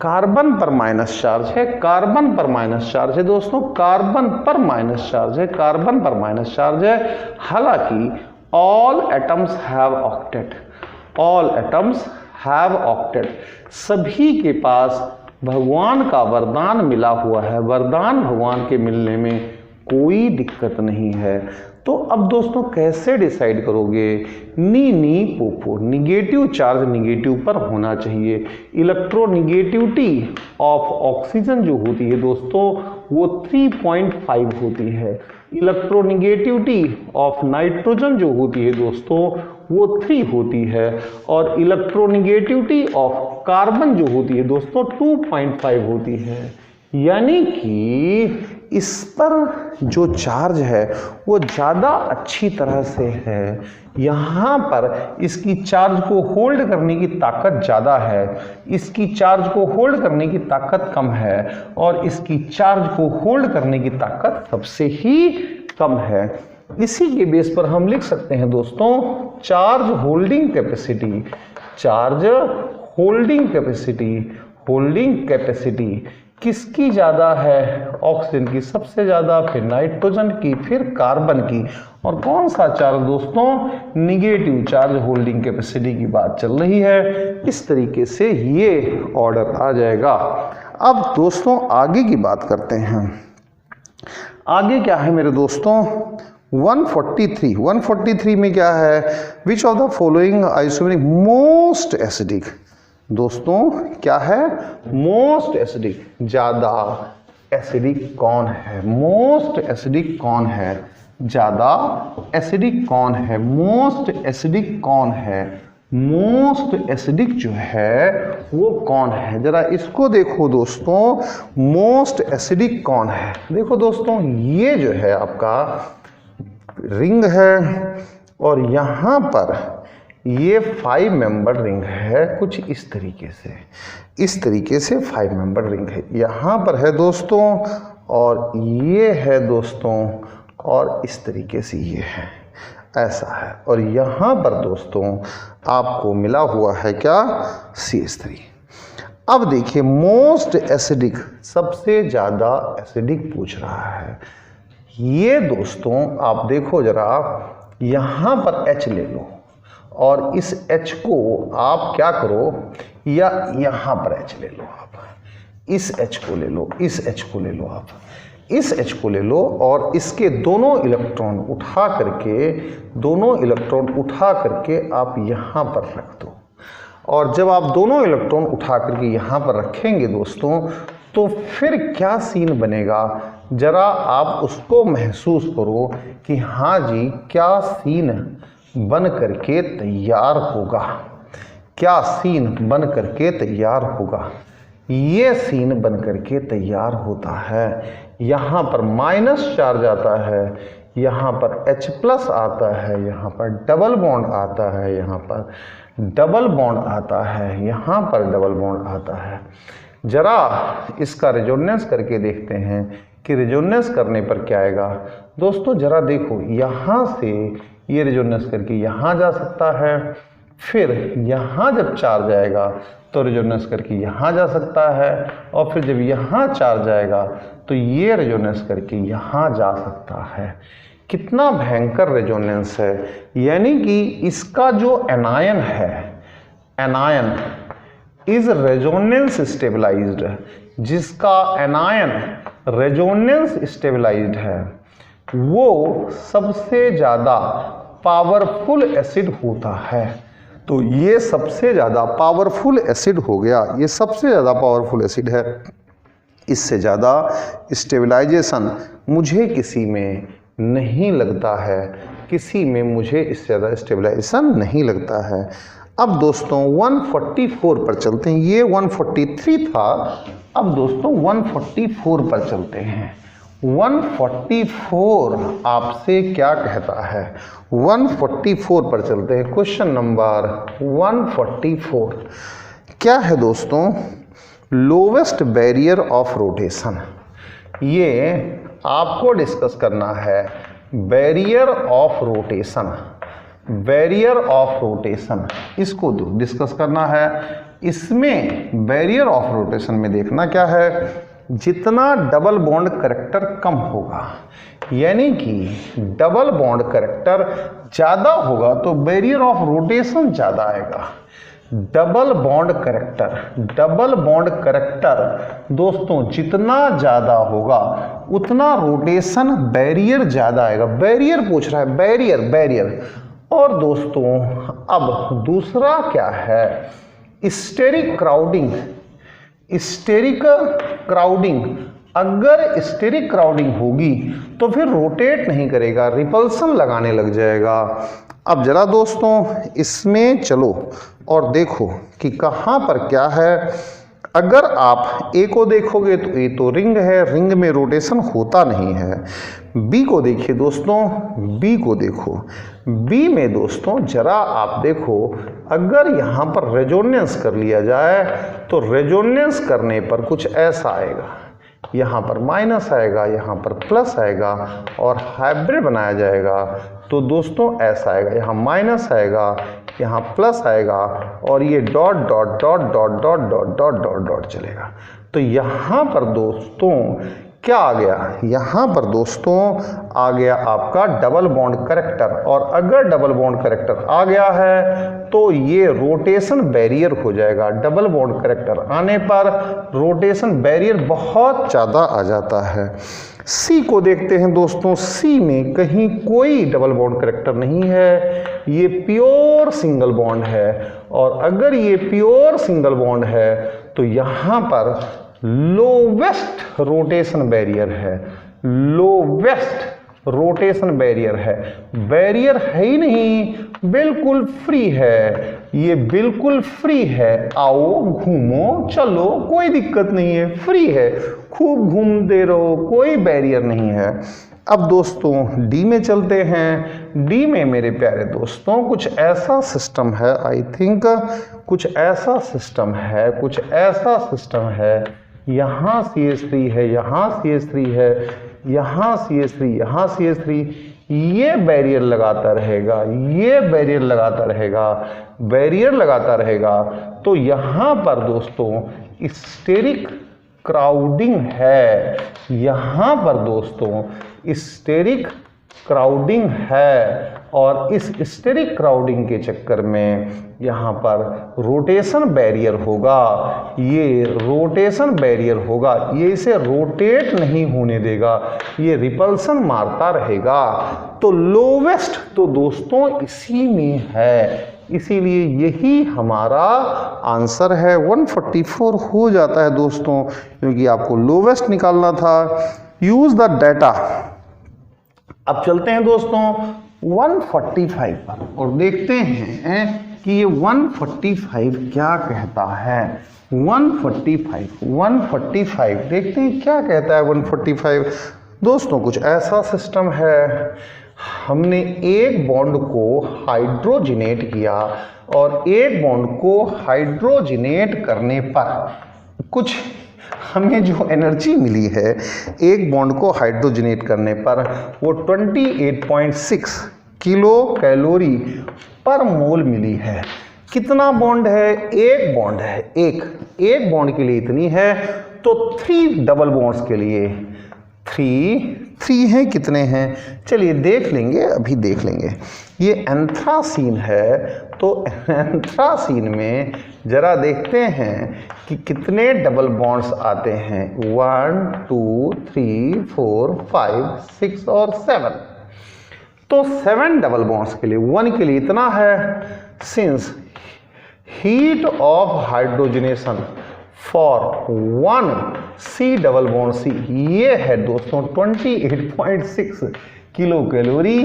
कार्बन पर माइनस चार्ज है, कार्बन पर माइनस चार्ज है दोस्तों, कार्बन पर माइनस चार्ज है, कार्बन पर माइनस चार्ज है। हालांकि all atoms have octet, all atoms have octet, सभी के पास भगवान का वरदान मिला हुआ है, वरदान भगवान के मिलने में कोई दिक्कत नहीं है। तो अब दोस्तों कैसे डिसाइड करोगे? नी पोपो, निगेटिव चार्ज निगेटिव पर होना चाहिए। इलेक्ट्रोनिगेटिविटी ऑफ ऑक्सीजन जो होती है दोस्तों वो 3.5 होती है। इलेक्ट्रोनिगेटिविटी ऑफ नाइट्रोजन जो होती है दोस्तों वो 3 होती है, और इलेक्ट्रोनिगेटिविटी ऑफ कार्बन जो होती है दोस्तों 2.5 होती है। यानी कि इस पर जो चार्ज है वो ज़्यादा अच्छी तरह से है, यहाँ पर इसकी चार्ज को होल्ड करने की ताकत ज़्यादा है, इसकी चार्ज को होल्ड करने की ताकत कम है, और इसकी चार्ज को होल्ड करने की ताकत सबसे ही कम है। इसी के बेस पर हम लिख सकते हैं दोस्तों charge holding capacity, charge holding capacity किसकी ज़्यादा है? ऑक्सीजन की सबसे ज़्यादा, फिर नाइट्रोजन की, फिर कार्बन की। और कौन सा चार्ज दोस्तों? निगेटिव चार्ज होल्डिंग कैपेसिटी की बात चल रही है। इस तरीके से ये ऑर्डर आ जाएगा। अब दोस्तों आगे की बात करते हैं। आगे क्या है मेरे दोस्तों? 143 में क्या है? Which of the following isomeric most acidic. दोस्तों क्या है? मोस्ट एसिडिक, ज्यादा एसिडिक कौन है? मोस्ट एसिडिक कौन है? ज्यादा एसिडिक कौन है? मोस्ट एसिडिक कौन है? मोस्ट एसिडिक जो है वो कौन है? जरा इसको देखो दोस्तों, मोस्ट एसिडिक कौन है? देखो दोस्तों, ये जो है आपका रिंग है और यहाँ पर ये 5 मेंबर रिंग है, कुछ इस तरीके से 5 मेंबर रिंग है। यहाँ पर है दोस्तों, और ये है दोस्तों, और इस तरीके से ये है, ऐसा है। और यहाँ पर दोस्तों आपको मिला हुआ है क्या? CH3। अब देखिए मोस्ट एसिडिक, सबसे ज़्यादा एसिडिक पूछ रहा है। ये दोस्तों आप देखो जरा, यहाँ पर H ले लो और इस H को आप क्या करो, या यहाँ पर H ले लो, आप इस H को ले लो, इस H को ले लो, आप इस H को ले लो और इसके दोनों इलेक्ट्रॉन उठा करके आप यहाँ पर रख दो। और जब आप दोनों इलेक्ट्रॉन उठा करके यहाँ पर रखेंगे दोस्तों, तो फिर क्या सीन बनेगा? जरा आप उसको महसूस करो कि हाँ जी, क्या सीन बन करके तैयार होगा, क्या सीन बन करके तैयार होगा। ये सीन बन करके तैयार होता है। यहाँ पर माइनस चार्ज आता है, यहाँ पर H+ आता है, यहाँ पर डबल बॉन्ड आता है, यहाँ पर डबल बॉन्ड आता है, यहाँ पर डबल बॉन्ड आता है। जरा इसका रेजोनेंस करके देखते हैं कि रेजोनेंस करने पर क्या आएगा। दोस्तों जरा देखो, यहाँ से ये रेजोनेंस करके यहाँ जा सकता है, फिर यहाँ जब चार्ज आएगा तो रेजोनेंस करके यहाँ जा सकता है, और फिर जब यहाँ चार्ज आएगा तो ये रेजोनेंस करके यहाँ जा सकता है। कितना भयंकर रेजोनेंस है। यानी कि इसका जो एनायन है, एनायन इज रेजोनेंस स्टेबलाइज्ड, जिसका एनायन रेजोनेंस स्टेबलाइज्ड है वो सबसे ज़्यादा पावरफुल एसिड होता है। तो ये सबसे ज़्यादा पावरफुल एसिड हो गया, ये सबसे ज़्यादा पावरफुल एसिड है। इससे ज़्यादा स्टेबलाइजेशन मुझे किसी में नहीं लगता है, किसी में मुझे इससे ज़्यादा स्टेबलाइजेशन नहीं लगता है। अब दोस्तों 144 पर चलते हैं। ये 143 था, अब दोस्तों 144 पर चलते हैं। 144 आपसे क्या कहता है? 144 पर चलते हैं। क्वेश्चन नंबर 144 क्या है दोस्तों? Lowest barrier of rotation. ये आपको डिस्कस करना है, barrier of rotation, barrier of rotation इसको डिस्कस करना है। इसमें बैरियर ऑफ रोटेशन में देखना क्या है, जितना डबल बॉन्ड करैक्टर कम होगा, यानी कि डबल बॉन्ड करैक्टर ज़्यादा होगा तो बैरियर ऑफ रोटेशन ज़्यादा आएगा। डबल बॉन्ड करैक्टर दोस्तों जितना ज़्यादा होगा उतना रोटेशन बैरियर ज़्यादा आएगा। बैरियर पूछ रहा है, बैरियर। और दोस्तों अब दूसरा क्या है? Steric crowding. अगर स्टेरिक क्राउडिंग होगी तो फिर रोटेट नहीं करेगा, रिपल्सन लगाने लग जाएगा। अब जरा दोस्तों इसमें चलो और देखो कि कहाँ पर क्या है। अगर आप ए को देखोगे तो ए तो रिंग है, रिंग में रोटेशन होता नहीं है। बी को देखिए दोस्तों, बी को देखो, बी में दोस्तों जरा आप देखो, अगर यहाँ पर रेजोनेंस कर लिया जाए तो रेजोनेंस करने पर कुछ ऐसा आएगा, यहाँ पर माइनस आएगा, यहाँ पर प्लस आएगा और हाइब्रिड बनाया जाएगा तो दोस्तों ऐसा आएगा, यहाँ माइनस आएगा, यहाँ प्लस आएगा और ये dot dot dot dot dot dot dot dot dot चलेगा। तो यहाँ पर दोस्तों क्या आ गया, यहाँ पर दोस्तों आ गया आपका डबल बॉन्ड करैक्टर। और अगर डबल बॉन्ड करैक्टर आ गया है तो ये रोटेशन बैरियर हो जाएगा। डबल बॉन्ड करैक्टर आने पर रोटेशन बैरियर बहुत ज़्यादा आ जाता है। सी को देखते हैं दोस्तों, सी में कहीं कोई डबल बॉन्ड करैक्टर नहीं है, ये प्योर सिंगल बॉन्ड है। और अगर ये प्योर सिंगल बॉन्ड है तो यहाँ पर लोवेस्ट रोटेशन बैरियर है, लोवेस्ट रोटेशन बैरियर है। बैरियर है ही नहीं, बिल्कुल फ्री है, ये बिल्कुल फ्री है। आओ घूमो चलो, कोई दिक्कत नहीं है, फ्री है, खूब घूमते रहो, कोई बैरियर नहीं है। अब दोस्तों डी में चलते हैं। डी में मेरे प्यारे दोस्तों कुछ ऐसा सिस्टम है, आई थिंक कुछ ऐसा सिस्टम है, कुछ ऐसा सिस्टम है। यहाँ CH3 है, यहाँ CH3 है, यहाँ CH3, यहाँ CH3, ये बैरियर लगाता रहेगा, ये बैरियर लगाता रहेगा, बैरियर लगाता रहेगा। तो यहाँ पर दोस्तों स्टेरिक क्राउडिंग है, यहाँ पर दोस्तों स्टेरिक क्राउडिंग है। और इस स्टेरिक क्राउडिंग के चक्कर में यहाँ पर रोटेशन बैरियर होगा, ये रोटेशन बैरियर होगा, ये इसे रोटेट नहीं होने देगा, ये रिपल्सन मारता रहेगा। तो लोवेस्ट तो दोस्तों इसी में है, इसीलिए यही हमारा आंसर है। 144 हो जाता है दोस्तों, क्योंकि आपको लोवेस्ट निकालना था। Use the data. अब चलते हैं दोस्तों 145 पर और देखते हैं कि ये 145 क्या कहता है। 145 देखते हैं क्या कहता है 145। दोस्तों कुछ ऐसा सिस्टम है, हमने एक बॉन्ड को हाइड्रोजिनेट किया और एक बॉन्ड को हाइड्रोजिनेट करने पर कुछ हमें जो एनर्जी मिली है एक बॉन्ड को हाइड्रोजनेट करने पर वो 28.6 किलो कैलोरी पर मोल मिली है। कितना बॉन्ड है? एक बॉन्ड है, एक बॉन्ड के लिए इतनी है। तो 3 डबल बॉन्ड्स के लिए 3 हैं, कितने हैं चलिए देख लेंगे, अभी देख लेंगे। ये एंथ्रासीन है, तो एंथ्रासीन में जरा देखते हैं कि कितने डबल बॉन्ड्स आते हैं। 1 2 3 4 5 6 और 7। तो 7 डबल बॉन्ड्स के लिए 1 के लिए इतना है। Since heat of hydrogenation for 1 C double bond C ये है दोस्तों 28.6 किलो कैलोरी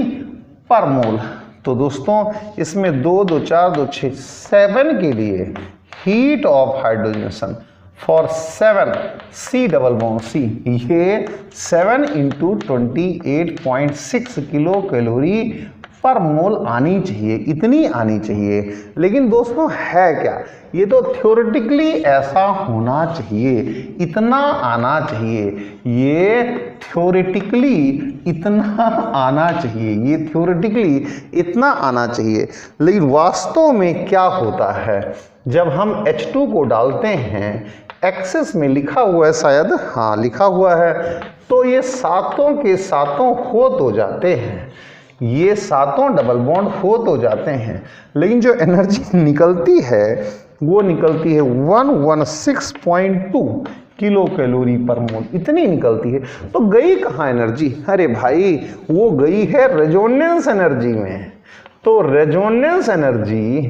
पर मोल। तो दोस्तों इसमें 2 2 4 2 6 7 के लिए heat of hydrogenation for 7 C double bond C ये 7 इंटू 28.6 किलो कैलोरी पर मोल आनी चाहिए, इतनी आनी चाहिए। लेकिन दोस्तों है क्या, ये तो थ्योरेटिकली ऐसा होना चाहिए, इतना आना चाहिए, ये थ्योरेटिकली इतना आना चाहिए, ये थ्योरेटिकली इतना आना चाहिए। लेकिन वास्तव में क्या होता है, जब हम H2 को डालते हैं, एक्सेस में लिखा हुआ है शायद, हाँ लिखा हुआ है, तो ये सातों के सातों हो तो जाते हैं, ये सातों डबल बॉन्ड हो तो जाते हैं। लेकिन जो एनर्जी निकलती है वो निकलती है 116.2 किलो कैलोरी पर मोल, इतनी निकलती है। तो गई कहाँ एनर्जी? अरे भाई वो गई है रेजोनेंस एनर्जी में। तो रेजोनेंस एनर्जी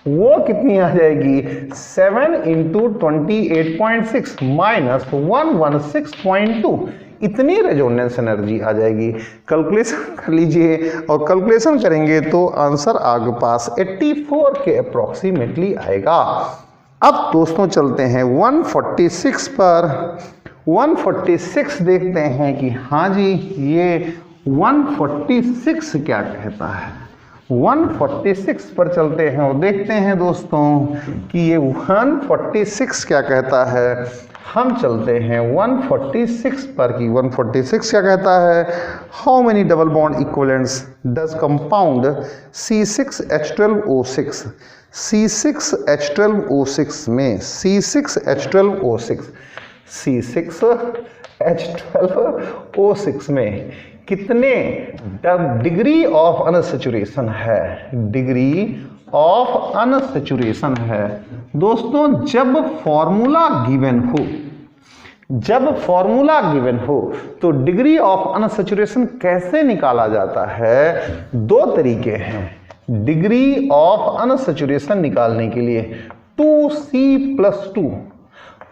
वो कितनी आ जाएगी? 7 इंटू 28.6 माइनस 116.2, इतनी रेजोनेंस एनर्जी आ जाएगी। कैलकुलेशन कर लीजिए और कैलकुलेशन करेंगे तो आंसर आपके पास 84 के अप्रॉक्सीमेटली आएगा। अब दोस्तों चलते हैं 146 पर। 146 देखते हैं कि हाँ जी ये 146 क्या कहता है। 146 पर चलते हैं और देखते हैं दोस्तों कि ये 146 क्या कहता है। हम चलते हैं 146 पर कि 146 क्या कहता है। How many double bond equivalents does compound C6H12O6, C6H12O6 में C6H12O6 में कितने डिग्री ऑफ अनसैचुरेशन है? डिग्री ऑफ अनसैचुरेशन है दोस्तों, जब फॉर्मूला गिवन हो तो डिग्री ऑफ अनसैचुरेशन कैसे निकाला जाता है? दो तरीके हैं डिग्री ऑफ अनसैचुरेशन निकालने के लिए। 2C+2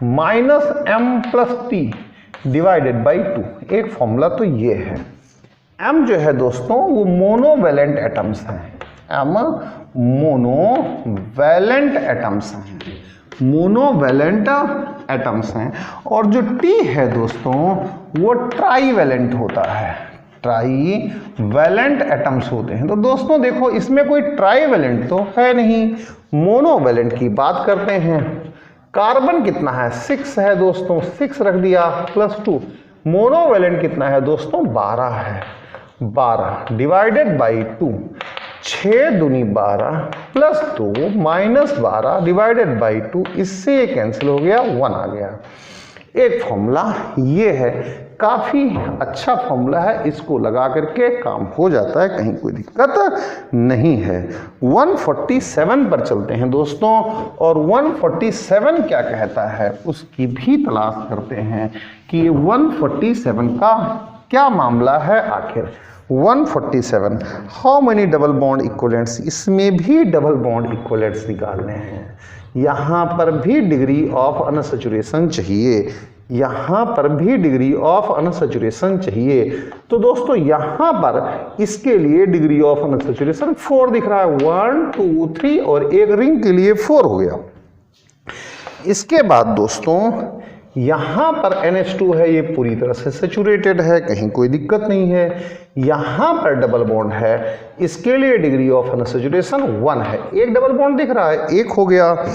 -M+T divided by 2। एक फॉर्मूला तो ये है। M जो है दोस्तों वो मोनोवैलेंट एटम्स हैं, M मोनोवैलेंट एटम्स हैं, मोनोवैलेंट एटम्स हैं। और जो T है दोस्तों वो ट्राईवैलेंट होता है, ट्राईवैलेंट एटम्स होते हैं। तो दोस्तों देखो इसमें कोई ट्राईवैलेंट तो है नहीं, मोनोवैलेंट की बात करते हैं। कार्बन कितना है? 6 है दोस्तों, 6 रख दिया +2। मोनोवैलेंट कितना है दोस्तों? 12 है, 12 डिवाइडेड बाई 2। 6 दूनी 12 +2 -12 डिवाइडेड बाई 2, इससे ये कैंसिल हो गया, 1 आ गया। एक फॉर्मूला ये है, काफ़ी अच्छा फॉर्मूला है, इसको लगा करके काम हो जाता है, कहीं कोई दिक्कत नहीं है। 147 पर चलते हैं दोस्तों, और 147 क्या कहता है उसकी भी तलाश करते हैं कि 147 का क्या मामला है आखिर। 147 how many double bond equivalents, इसमें भी डबल बॉन्ड इक्वलेंट्स निकालने हैं। यहाँ पर भी डिग्री ऑफ अनसैचुरेशन चाहिए, यहाँ पर भी डिग्री ऑफ अनसैचुरेशन चाहिए। तो दोस्तों यहाँ पर इसके लिए डिग्री ऑफ अनसैचुरेशन 4 दिख रहा है, 1 2 3 और एक रिंग के लिए 4 हो गया। इसके बाद दोस्तों यहाँ पर NH2 है, ये पूरी तरह से सैचुरेटेड है, कहीं कोई दिक्कत नहीं है। यहाँ पर डबल बॉन्ड है, इसके लिए डिग्री ऑफ अनसैचुरेशन 1 है, एक डबल बॉन्ड दिख रहा है, एक हो गया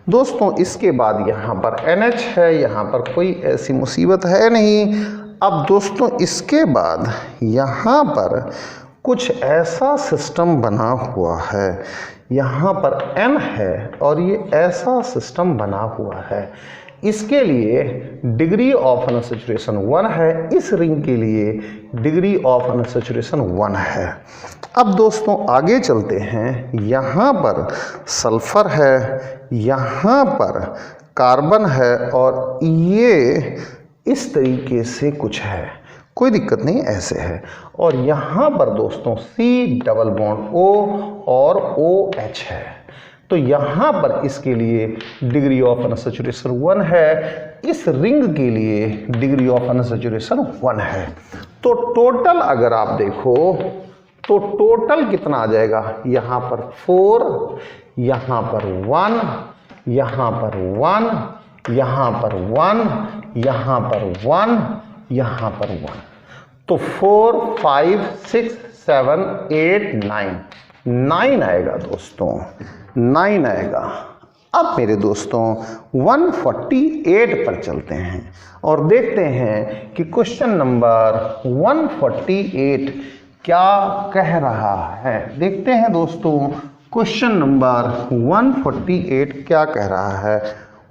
दोस्तों। इसके बाद यहाँ पर NH है, यहाँ पर कोई ऐसी मुसीबत है नहीं। अब दोस्तों इसके बाद यहाँ पर कुछ ऐसा सिस्टम बना हुआ है, यहाँ पर N है और ये ऐसा सिस्टम बना हुआ है, इसके लिए डिग्री ऑफ अनसैचुरेशन 1 है, इस रिंग के लिए डिग्री ऑफ अनसैचुरेशन 1 है। अब दोस्तों आगे चलते हैं, यहाँ पर सल्फर है, यहाँ पर कार्बन है और ये इस तरीके से कुछ है, कोई दिक्कत नहीं, ऐसे है। और यहाँ पर दोस्तों C डबल बॉन्ड O और OH है, तो यहाँ पर इसके लिए डिग्री ऑफ अनसैचुरेशन 1 है, इस रिंग के लिए डिग्री ऑफ अनसैचुरेशन 1 है। तो टोटल अगर आप देखो तो टोटल कितना आ जाएगा, यहाँ पर 4, यहाँ पर 1, यहाँ पर 1, यहाँ पर 1, यहाँ पर 1, यहाँ पर 1, तो 4 5 6 7 8 9 आएगा दोस्तों, 9 आएगा। अब मेरे दोस्तों 148 पर चलते हैं और देखते हैं कि क्वेश्चन नंबर 148 क्या कह रहा है। देखते हैं दोस्तों क्वेश्चन नंबर 148 क्या कह रहा है।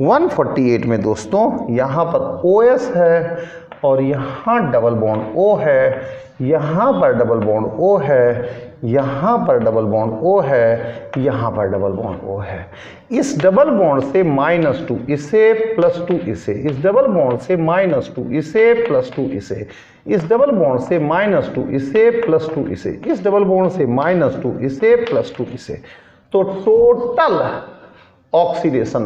148 में दोस्तों यहाँ पर OS है और यहाँ डबल बॉन्ड O है, यहाँ पर डबल बॉन्ड O है, यहाँ पर डबल बॉन्ड O है, यहाँ पर डबल बॉन्ड O है। इस डबल बॉन्ड से -2 इसे, +2 इसे, इस डबल बॉन्ड से -2 इसे, +2 इसे, इस डबल बॉन्ड से -2 इसे, +2 इसे, इस डबल बॉन्ड से -2 इसे, +2 इसे। तो total oxidation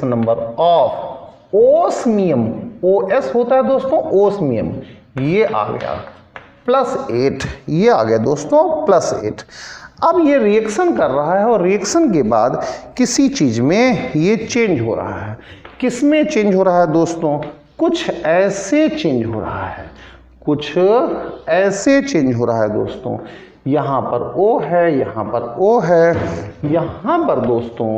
number of osmium, OS होता है दोस्तों ओस्मियम, ये आ गया +8, ये आ गया दोस्तों +8। अब ये रिएक्शन कर रहा है और रिएक्शन के बाद किसी चीज़ में ये चेंज हो रहा है। किस में चेंज हो रहा है दोस्तों? कुछ ऐसे चेंज हो रहा है, कुछ ऐसे चेंज हो रहा है दोस्तों। यहाँ पर O है, यहाँ पर O है, यहाँ पर दोस्तों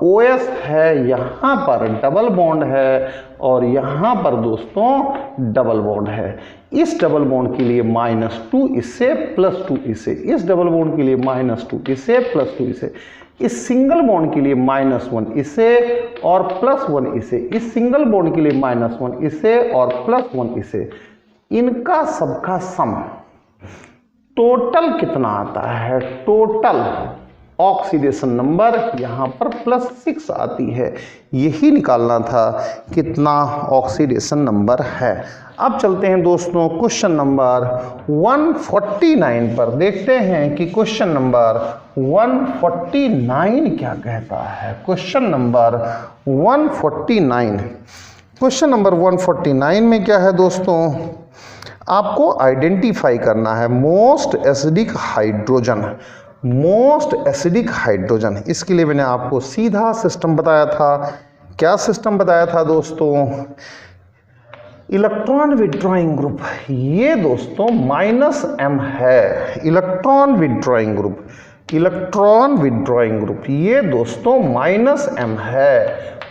OS है, यहाँ पर डबल बॉन्ड है और यहाँ पर दोस्तों डबल बॉन्ड है। इस डबल बॉन्ड के लिए -2 इससे, +2 इससे, इस डबल बॉन्ड के लिए -2 इससे, +2 इससे, इस सिंगल बॉन्ड के लिए -1 इससे और +1 इससे, इस सिंगल बॉन्ड के लिए -1 इससे और +1 इससे। इनका सबका सम टोटल कितना आता है? टोटल ऑक्सीडेशन नंबर यहाँ पर +6 आती है। यही निकालना था कितना ऑक्सीडेशन नंबर है। अब चलते हैं दोस्तों क्वेश्चन नंबर 149 पर, देखते हैं कि क्वेश्चन नंबर 149 क्या कहता है। क्वेश्चन नंबर 149, क्वेश्चन नंबर 149 में क्या है दोस्तों? आपको आइडेंटिफाई करना है most acidic hydrogen. Most acidic hydrogen, इसके लिए मैंने आपको सीधा सिस्टम बताया था। क्या सिस्टम बताया था दोस्तों? Electron withdrawing group. ये दोस्तों -m है। Electron withdrawing group, electron withdrawing group, ये दोस्तों -m है,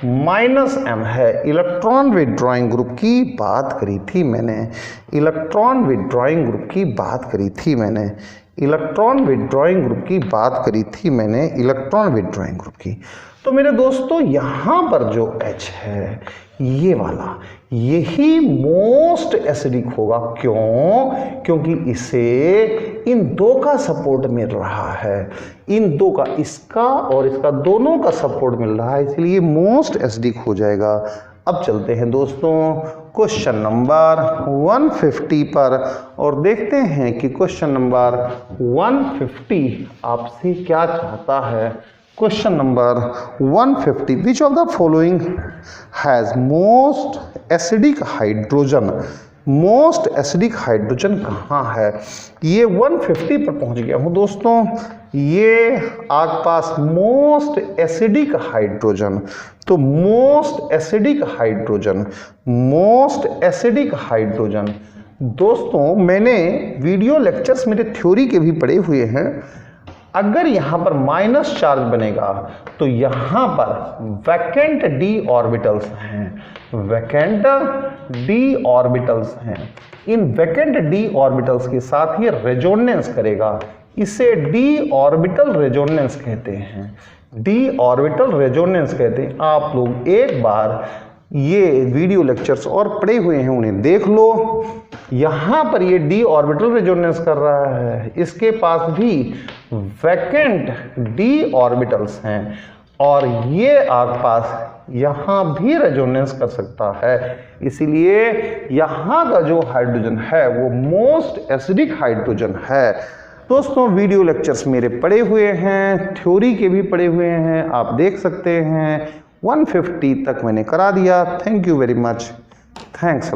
-m है। इलेक्ट्रॉन विड्रॉइंग ग्रुप की बात करी थी मैंने, इलेक्ट्रॉन विड्रॉइंग ग्रुप की बात करी थी मैंने, इलेक्ट्रॉन विड्रॉइंग ग्रुप की बात करी थी मैंने, इलेक्ट्रॉन विड्रॉइंग ग्रुप की। तो मेरे दोस्तों यहाँ पर जो H है ये वाला, यही मोस्ट एसिडिक होगा। क्यों? क्योंकि इसे इन दो का सपोर्ट मिल रहा है, इन दो का, इसका और इसका, दोनों का सपोर्ट मिल रहा है, इसलिए मोस्ट एसिडिक हो जाएगा। अब चलते हैं दोस्तों क्वेश्चन नंबर 150 पर और देखते हैं कि क्वेश्चन नंबर 150 आपसे क्या चाहता है। Question number 150, which of the following has most acidic hydrogen? Most acidic hydrogen कहाँ है? ये 150 पर पहुंच गया हूँ दोस्तों। ये आपके पास मोस्ट एसिडिक हाइड्रोजन, तो most acidic hydrogen, most acidic hydrogen दोस्तों, मैंने वीडियो लेक्चर्स मेरे थ्योरी के भी पढ़े हुए हैं। अगर यहाँ पर माइनस चार्ज बनेगा तो यहाँ पर वैकेंट d ऑर्बिटल्स हैं, वैकेंट d ऑर्बिटल्स हैं। इन वैकेंट d ऑर्बिटल्स के साथ ये रेजोनेंस करेगा, इसे d ऑर्बिटल रेजोनेंस कहते हैं, d ऑर्बिटल रेजोनेंस कहते हैं। आप लोग एक बार ये वीडियो लेक्चर्स और पढ़े हुए हैं, उन्हें देख लो। यहाँ पर ये d ऑर्बिटल रेजोनेंस कर रहा है, इसके पास भी वैकेंट d ऑर्बिटल्स हैं और ये आपके पास यहाँ भी रेजोनेंस कर सकता है, इसीलिए यहाँ का जो हाइड्रोजन है वो मोस्ट एसिडिक हाइड्रोजन है। दोस्तों वीडियो लेक्चर्स मेरे पढ़े हुए हैं, थ्योरी के भी पढ़े हुए हैं, आप देख सकते हैं। 150 तक मैंने करा दिया। Thank you very much, thanks a lot.